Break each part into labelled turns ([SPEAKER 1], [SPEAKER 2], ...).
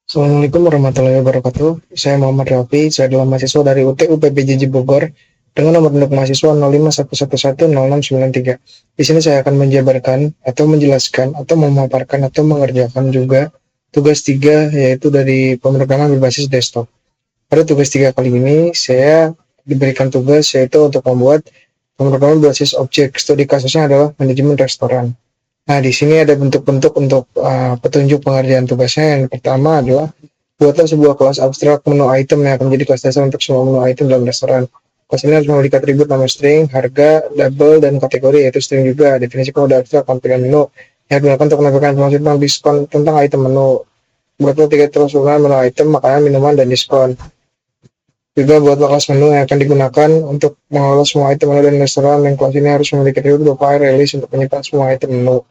[SPEAKER 1] Assalamualaikum warahmatullahi wabarakatuh. Saya Muhammad Rafi, saya adalah mahasiswa dari UTU PPJJ Bogor dengan nomor induk mahasiswa 05111106993. Di sini saya akan menjabarkan atau menjelaskan atau memaparkan atau mengerjakan juga tugas 3 yaitu dari pemrograman berbasis desktop. Pada tugas 3 kali ini saya diberikan tugas yaitu untuk membuat pemrograman berbasis objek. Studi kasusnya adalah manajemen restoran. Nah, di sini ada bentuk-bentuk untuk petunjuk pengerjaan tugasnya. Yang pertama adalah buatlah sebuah kelas abstrak menu item yang akan menjadi kelas dasar untuk semua menu item dalam restoran. Kelas ini harus memiliki atribut nama string, harga, label, dan kategori, yaitu string juga. Definisi kode abstrak tampilan menu yang digunakan untuk menampilkan informasi tentang diskon tentang item menu. Buatlah tiga tulisan menu item, makanan, minuman, dan diskon. Juga buat kelas menu yang akan digunakan untuk mengelola semua item menu dan restoran. Dan kelas ini harus memiliki atribut berupa release untuk menyimpan semua item menu.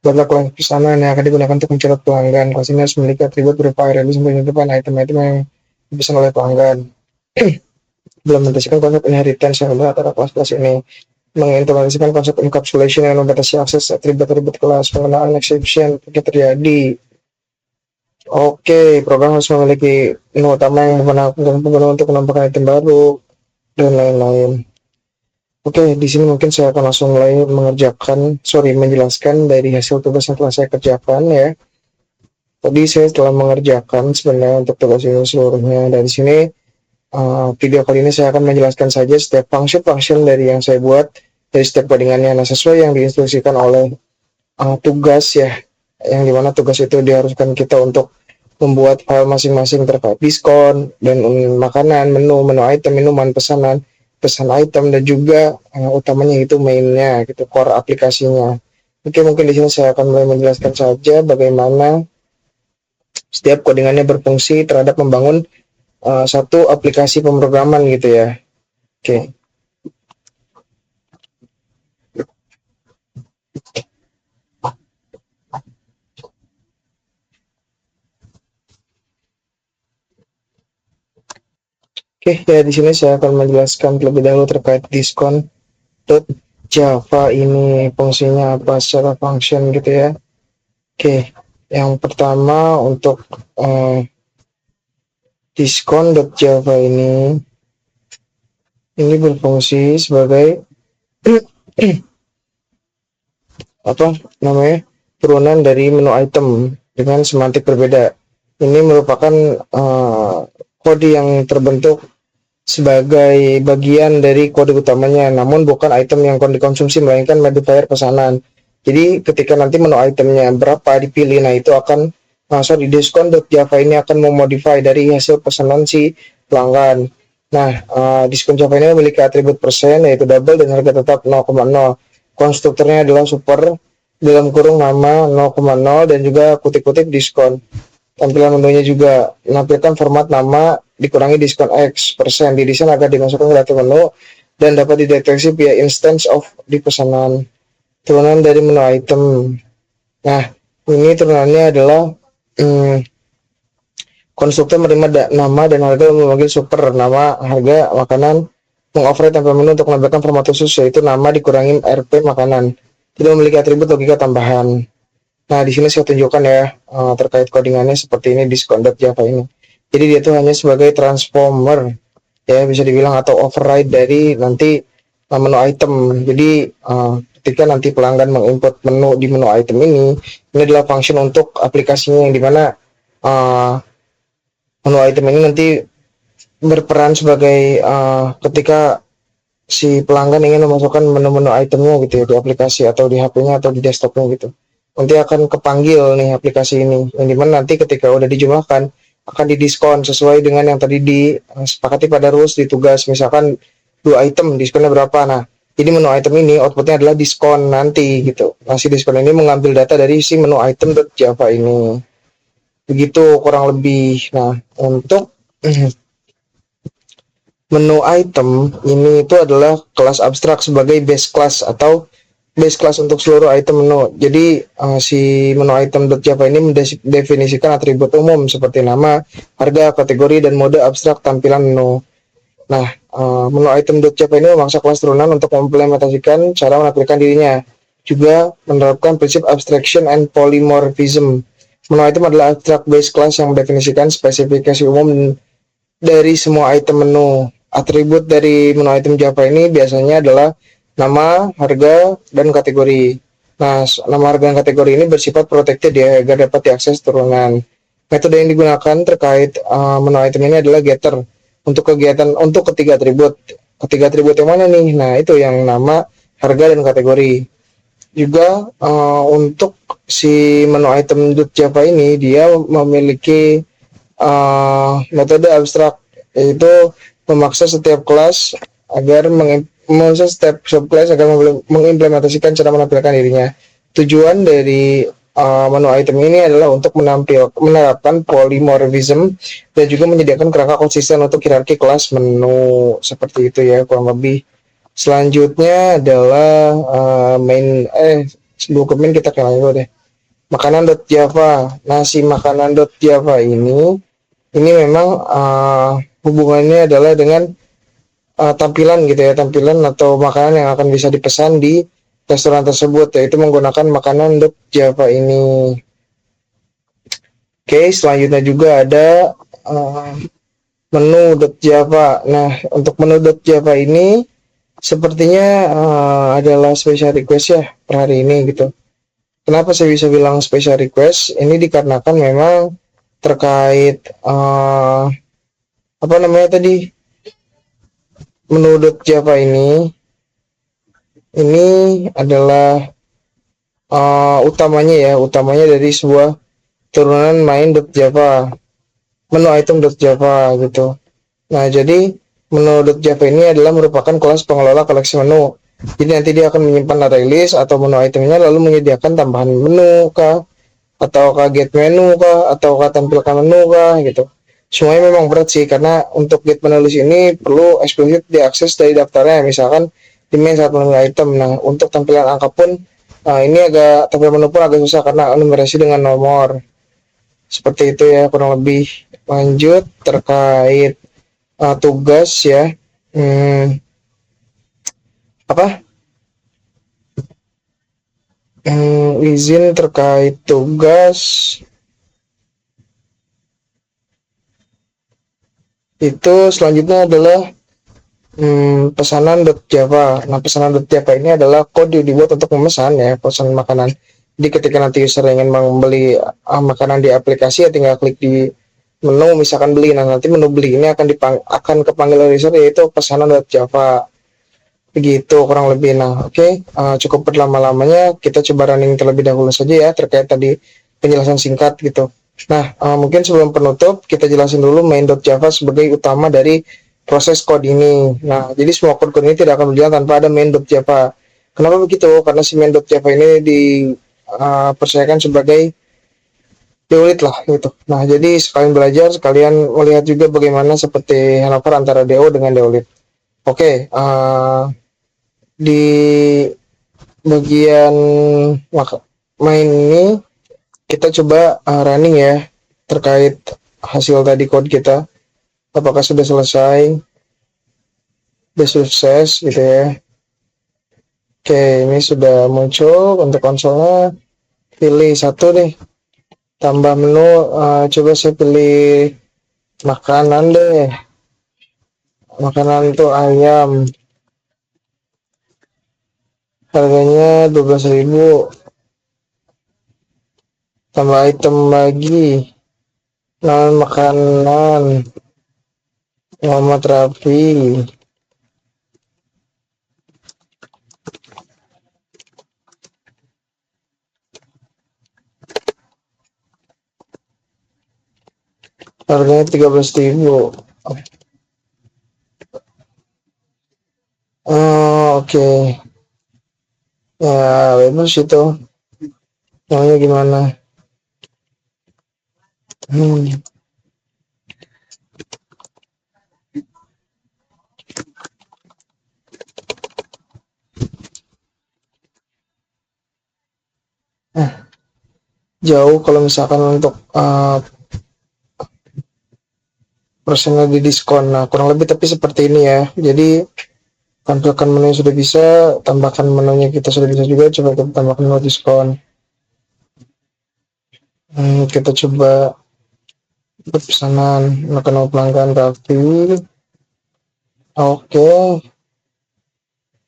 [SPEAKER 1] Buatlah kelas pesanan yang akan digunakan untuk mencatat pelanggan. Kelas ini harus memiliki atribut berupa release untuk menyimpan item-item yang dipesan oleh pelanggan. Implementasikan konsep inheritance yang ada antara kelas-kelas ini. Mengimplementasikan konsep encapsulation yang membatasi akses atribut-atribut kelas. Pengenaan exception jika terjadi. Oke, program harus memiliki menu utama yang memperkenalkan pengguna untuk menambahkan item baru dan lain-lain. Oke, di sini mungkin saya akan langsung mulai menjelaskan dari hasil tugas yang telah saya kerjakan ya. Tadi saya telah mengerjakan sebenarnya untuk tugas ini seluruhnya. Dari sini video kali ini saya akan menjelaskan saja setiap function dari yang saya buat dari setiap codingannya. Nah, sesuai yang diinstruksikan oleh tugas ya, yang dimana tugas itu diharuskan kita untuk membuat file masing-masing terkait diskon dan makanan, menu item, minuman, pesan item, dan juga utamanya itu mainnya gitu, core aplikasinya. Oke, mungkin di sini saya akan mulai menjelaskan saja bagaimana setiap codingannya berfungsi terhadap membangun satu aplikasi pemrograman gitu ya. Oke. Oke, ya di sini saya akan menjelaskan terlebih dahulu terkait diskon.java ini fungsinya apa secara function gitu ya. Oke, yang pertama untuk diskon.java ini berfungsi sebagai apa namanya, turunan dari menu item dengan semantik berbeda. Ini merupakan kode yang terbentuk sebagai bagian dari kode utamanya, namun bukan item yang dikonsumsi, melainkan modifier pesanan. Jadi ketika nanti menu itemnya berapa dipilih, nah itu akan di diskon.java ini akan memodify dari hasil pesanan si pelanggan. Nah, diskon Java ini memiliki atribut persen yaitu double dan harga tetap 0,0. Konstruktornya adalah super dalam kurung nama 0,0 dan juga kutip-kutip diskon. Tampilan menunya juga menampilkan format nama dikurangi diskon X persen. Didesain agar dimasukkan ke data menu dan dapat dideteksi via instance of di pesanan. Turunan dari menu item. Nah, ini turunannya adalah konstruktor menerima nama dan harga memanggil super nama, harga, makanan, mengoverride tampilan menu untuk menampilkan format khusus yaitu nama dikurangi RP makanan. Tidak memiliki atribut logika tambahan. Nah, di sini saya tunjukkan ya terkait codingannya seperti ini diskon.java ini. Jadi dia itu hanya sebagai transformer ya, bisa dibilang, atau override dari nanti menu item. Jadi ketika nanti pelanggan menginput menu di menu item ini adalah function untuk aplikasinya yang dimana menu item ini nanti berperan sebagai ketika si pelanggan ingin memasukkan menu-menu itemnya gitu ya di aplikasi atau di HP-nya atau di desktopnya gitu. Nanti akan kepanggil nih aplikasi ini, yang dimana nanti ketika udah dijumlahkan akan didiskon sesuai dengan yang tadi disepakati pada rules di tugas. Misalkan 2 item diskonnya berapa, nah jadi menu item ini outputnya adalah diskon nanti gitu. Nah, si diskon ini mengambil data dari si menu item.java ini, begitu kurang lebih. Nah, untuk menu item ini itu adalah kelas abstrak sebagai base class atau base class untuk seluruh item menu. Jadi si menu item.java ini mendefinisikan atribut umum seperti nama, harga, kategori, dan mode abstrak tampilan menu. Nah, menu item.java ini memaksa kelas turunan untuk mengimplementasikan cara menampilkan dirinya. Juga menerapkan prinsip abstraction and polymorphism Menu item adalah abstract base class yang mendefinisikan spesifikasi umum dari semua item menu. Atribut dari menu item Java ini biasanya adalah nama, harga, dan kategori. Nah, nama, harga, dan kategori ini bersifat protected ya, agar dapat diakses turunan. Metode yang digunakan terkait menu item ini adalah getter. Untuk kegiatan, untuk ketiga atribut. Ketiga atribut yang mana nih? Nah, itu yang nama, harga, dan kategori. Juga untuk si menu item Java ini, dia memiliki metode abstrak, yaitu memaksa setiap kelas agar memaksa setiap subclass agar mengimplementasikan cara menampilkan dirinya. Tujuan dari menu item ini adalah untuk menerapkan polymorphism dan juga menyediakan kerangka konsisten untuk hierarki kelas menu, seperti itu ya kurang lebih. Selanjutnya adalah sebelum ke main kita kenalin dulu deh. Makanan.java. Nah, si makanan.java ini memang hubungannya adalah dengan tampilan gitu ya, tampilan atau makanan yang akan bisa dipesan di restoran tersebut, yaitu menggunakan makanan.java ini. Oke, selanjutnya juga ada menu.java. Nah, untuk menu.java ini sepertinya adalah special request ya per hari ini gitu. Kenapa saya bisa bilang special request? Ini dikarenakan memang terkait apa namanya tadi, menu.java ini adalah utamanya dari sebuah turunan main.java, menu item.java gitu. Nah, jadi menu.java ini adalah merupakan kelas pengelola koleksi menu. Jadi nanti dia akan menyimpan array list atau menu itemnya, lalu menyediakan tambahan menu kah, atau get menu kah, atau tampilkan menu kah gitu. Semuanya memang berat sih, karena untuk get menu list ini perlu eksplisit diakses dari daftarnya, misalkan di main saat menu item. Nah, untuk tampilan angka pun ini agak, tampilan menu pun agak susah karena numerasi dengan nomor. Seperti itu ya kurang lebih. Lanjut terkait tugas ya. Izin terkait tugas itu selanjutnya adalah pesanan.java. Nah, pesanan.java ini adalah kode dibuat untuk memesan ya, pesan makanan. Jadi ketika nanti user ingin membeli makanan di aplikasi, ya tinggal klik di menu misalkan beli. Nah, nanti menu beli ini akan kepanggil oleh user, yaitu pesanan.java. Begitu kurang lebih. Nah, oke, cukup berlama-lamanya, kita coba running terlebih dahulu saja ya terkait tadi penjelasan singkat gitu. Nah, mungkin sebelum penutup kita jelasin dulu main.java sebagai utama dari proses code ini. Nah, jadi semua code ini tidak akan berjalan tanpa ada main.java. Kenapa begitu? Karena si main.java ini dipercayakan sebagai deolit lah gitu. Nah, jadi sekalian belajar, sekalian melihat juga bagaimana seperti handover antara DO dengan deolit. Oke, di bagian main ini kita coba running ya terkait hasil tadi code kita, apakah sudah selesai, sudah sukses gitu ya. Oke, ini sudah muncul untuk konsolnya. Pilih satu deh, tambah menu. Coba saya pilih makanan deh, makanan itu ayam, harganya 12.000. Tambah item lagi, nama makanan, Muhammad Rafi. Harganya 13.000. Oke. Ya, bagus itu. Namanya gimana? Jauh kalau misalkan untuk persennya di diskon. Nah, kurang lebih tapi seperti ini ya. Jadi tampilkan menu sudah bisa, tambahkan menunya kita sudah bisa juga. Coba kita tambahkan menu diskon. Kita coba pesanan makanan pelanggan Raffi. Oke,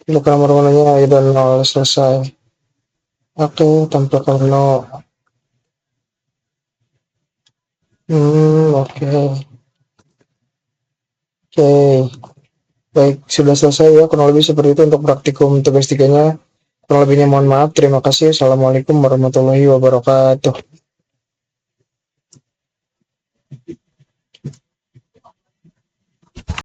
[SPEAKER 1] untuk nomor menunya udah nol selesai. Oke, tampilkan nol. Oke. Oke, baik, sudah selesai ya, kurang lebih seperti itu untuk praktikum tugas tiganya. Kurang lebihnya mohon maaf, terima kasih. Assalamualaikum warahmatullahi wabarakatuh.